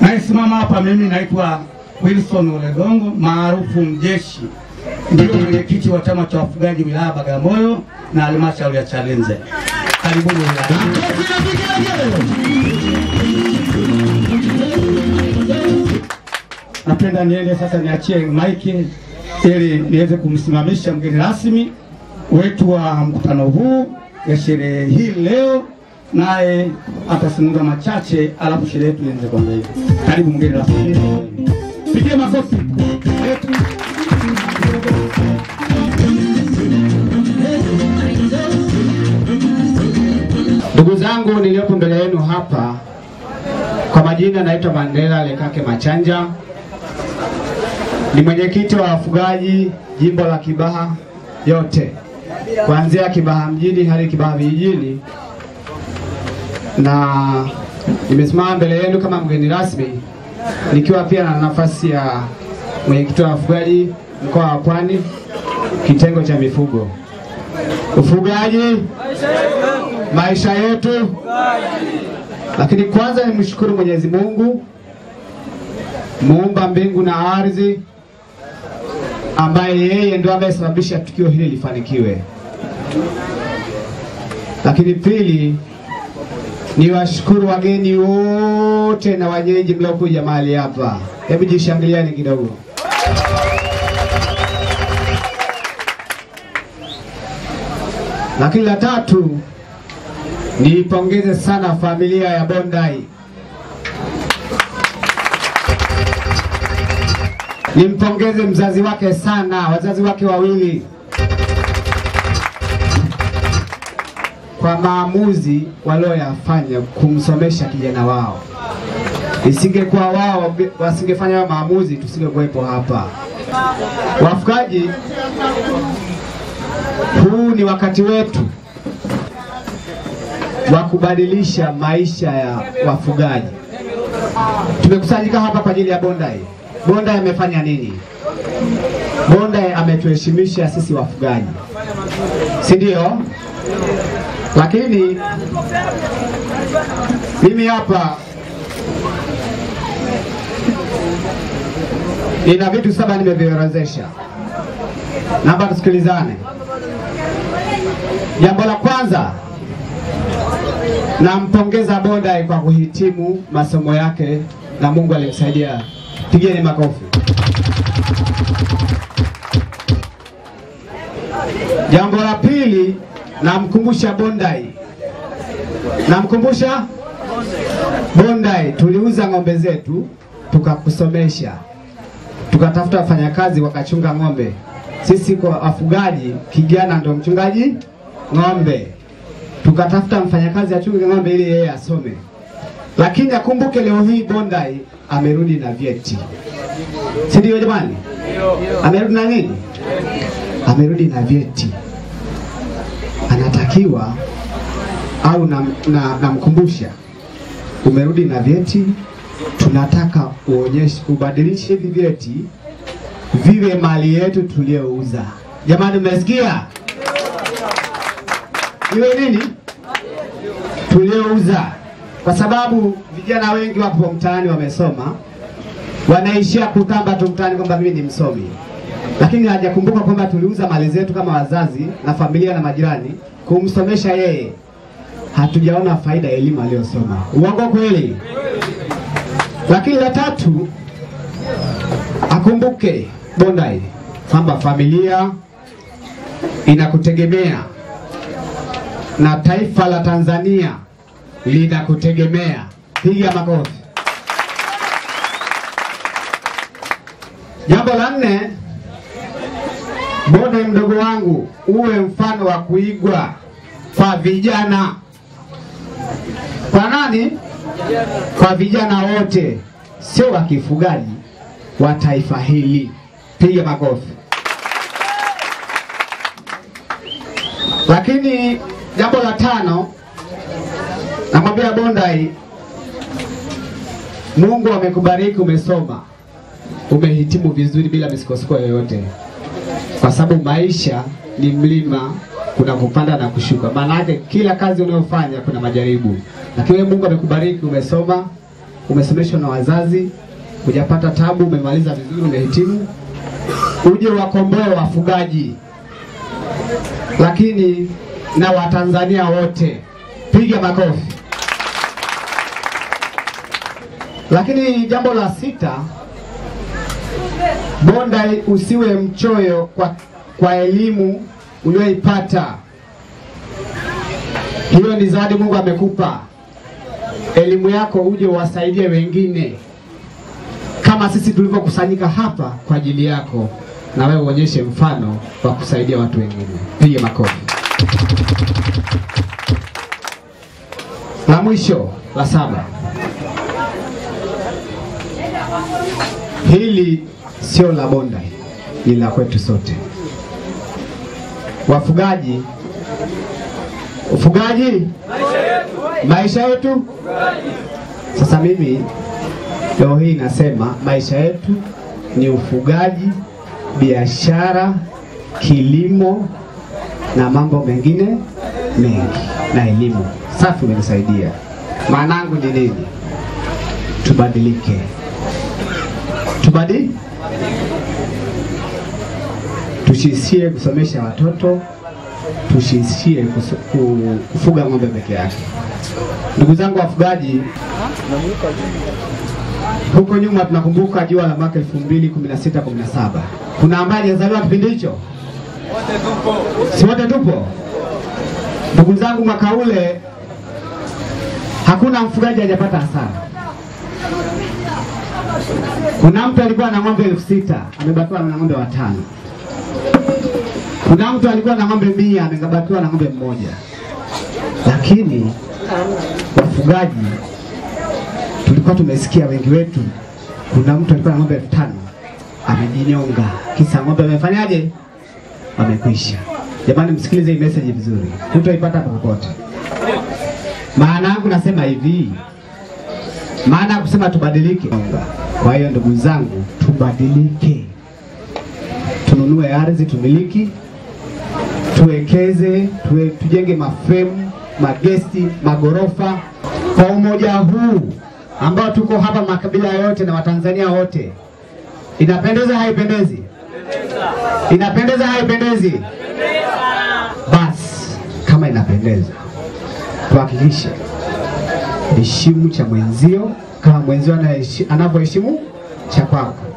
Naisimama hapa mimi naitwa Wilson Olegongo maarufu Mjeshi. Ndio mwenyekiti wa chama cha wafugaji wilaya Bagamoyo na halmashauri ya Chalinze. Karibuni wilaya. Napenda niende sasa niachie maiki ili niweze kumsimamisha mgeni rasmi wetu wa mkutano huu ya sherehe hii leo, naye atasimulia machache alafu sherehe yetu ianze kwa mbele. Karibu mgeni rasmi. Pigie makofi. Ndugu zangu niliopo mbele yenu hapa, kwa majina naitwa Mandela Lekake Machanja. Ni mwenyekiti wa wafugaji jimbo la Kibaha yote, kuanzia Kibaha mjini hadi Kibaha vijijini, na nimesimama mbele yenu kama mgeni rasmi nikiwa pia na nafasi ya mwenyekiti wa wafugaji mkoa wa Pwani, kitengo cha mifugo. Ufugaji maisha yetu. Lakini kwanza nimshukuru Mwenyezi Mungu muumba mbingu na ardhi, ambaye yeye ndio amesababisha tukio hili lifanikiwe. Lakini pili, niwashukuru wageni wote na wenyeji mliokuja mahali hapa. Hebu jishangilieni kidogo. Lakini la tatu, niipongeze sana familia ya Bondai. Nimpongeze mzazi wake sana, wazazi wake wawili, kwa maamuzi walioyafanya kumsomesha kijana wao. Isingekuwa wao wasingefanya maamuzi, tusingekuwepo hapa. Wafugaji, huu ni wakati wetu wa kubadilisha maisha ya wafugaji. Tumekusanyika hapa kwa ajili ya Bondai. Bondai amefanya nini? Bondai ametuheshimisha sisi wafugaji, si ndio? Lakini mimi hapa nina vitu 7 nimeviorodhesha. Naomba tusikilizane. Jambo la kwanza, nampongeza Bondai kwa kuhitimu masomo yake na Mungu alimsaidia. Pigeni makofi. Jambo la pili, namkumbusha Bondai. Bondai, tuliuza ng'ombe zetu tukakusomesha. Tukatafuta wafanyakazi wakachunga ng'ombe. Sisi kwa wafugaji, kijana ndo mchungaji ng'ombe. Tukatafuta mfanyakazi achunge ng'ombe ili yeye asome. Lakini akumbuke leo hii Bondai amerudi na vyeti. Si ndio jamani? Amerudi na nini? Amerudi na vyeti. Anatakiwa au namkumbusha, umerudi na vyeti, tunataka uonyeshe, ubadilishe hivi vyeti viwe mali yetu tuliyouza. Jamani, mmesikia? Iwe nini? Tuliyouza. Kwa sababu vijana wengi wapo mtaani wamesoma, wanaishia kutamba tu mtaani kwamba mimi ni msomi, lakini hajakumbuka kwamba tuliuza mali zetu kama wazazi na familia na majirani kumsomesha yeye. Hatujaona faida ya elimu aliyosoma. Uongo kweli? Lakini la tatu, akumbuke Bondai kwamba familia inakutegemea na taifa la Tanzania linakutegemea. Piga makofi. Jambo la 4, Bondai mdogo wangu, uwe mfano wa kuigwa kwa vijana. Kwa nani? Kwa vijana wote, sio wa kifugaji, wa taifa hili. Piga makofi. Lakini jambo la 5, namwambia Bondai, Mungu amekubariki, umesoma, umehitimu vizuri bila misukosuko yoyote. Kwa sababu maisha ni mlima, kuna kupanda na kushuka. Maana yake kila kazi unayofanya kuna majaribu. Lakini Mungu amekubariki, umesoma, umesomeshwa na wazazi, hujapata tabu, umemaliza vizuri, umehitimu, uje wakomboe wafugaji, lakini na Watanzania wote. Piga makofi. Lakini jambo la 6, Bondai usiwe mchoyo kwa elimu uliyoipata. Hiyo ni zawadi Mungu amekupa. Elimu yako uje uwasaidie wengine, kama sisi tulivyokusanyika hapa kwa ajili yako, na wewe uonyeshe mfano wa kusaidia watu wengine. Piga makofi. La mwisho, la 7. Hili sio la Bondai, ni la kwetu sote. Wafugaji, ufugaji maisha yetu. Sasa mimi leo hii nasema maisha yetu ni ufugaji, biashara, kilimo na mambo mengine mengi, na elimu. Safi, umenisaidia. Maana yangu ni nini? Tubadilike. Tusiishie kusomesha watoto, tusiishie kufuga ng'ombe peke yake. Ndugu zangu wafugaji, huko nyuma tunakumbuka jua la mwaka 2016-17. Kuna ambaye alizaliwa kipindi hicho? Wote tupo. Si wote tupo? Ndugu zangu, mwaka ule hakuna mfugaji hajapata hasara. Kuna mtu alikuwa na ng'ombe 6,000, amebakiwa na ng'ombe 5. Kuna mtu alikuwa na ng'ombe 100, amebakiwa na ng'ombe 1. Lakini wafugaji tulikuwa tumesikia wengi wetu, kuna mtu alikuwa na ng'ombe 5,000, amejinyonga. Kisa ng'ombe wamefanyaje? Wamekwisha. Jamani, msikilize hii message vizuri. Utaipata popote. Maana yangu nasema hivi. Maana kusema tubadilike. Kwa hiyo ndugu zangu, tubadilike. Tununue ardhi tumiliki, tuwekeze, tujenge mafremu, magesti, magorofa. Kwa umoja huu ambao tuko hapa, makabila yote na Watanzania wote, inapendeza haipendezi? Inapendeza haipendezi? Basi kama inapendeza, tuhakikishe heshimu cha mwenzio kama mwenzio anavyoheshimu cha kwako.